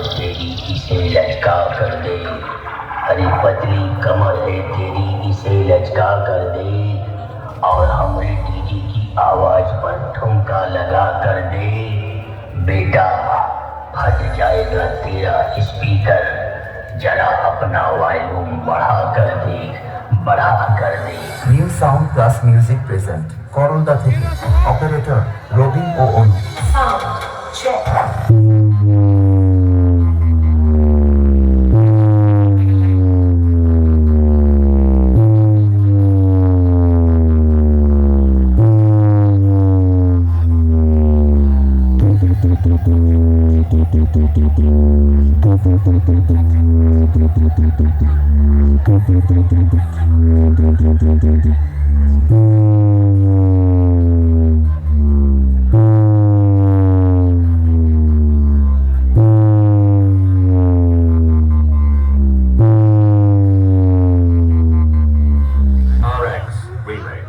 तेरी इसे लचका कर दे, अरे पतली कमर है तेरी इसे लचका कर दे, और हमारे डीजे की आवाज पर ठुमका लगा कर दे। बेटा फट जाएगा तेरा स्पीकर, जरा अपना वॉल्यूम बढ़ा कर देख, बढ़ा कर दे। New sound plus music present করলদা থেকে অপারেটর রবিন ও অনু। RX Remix.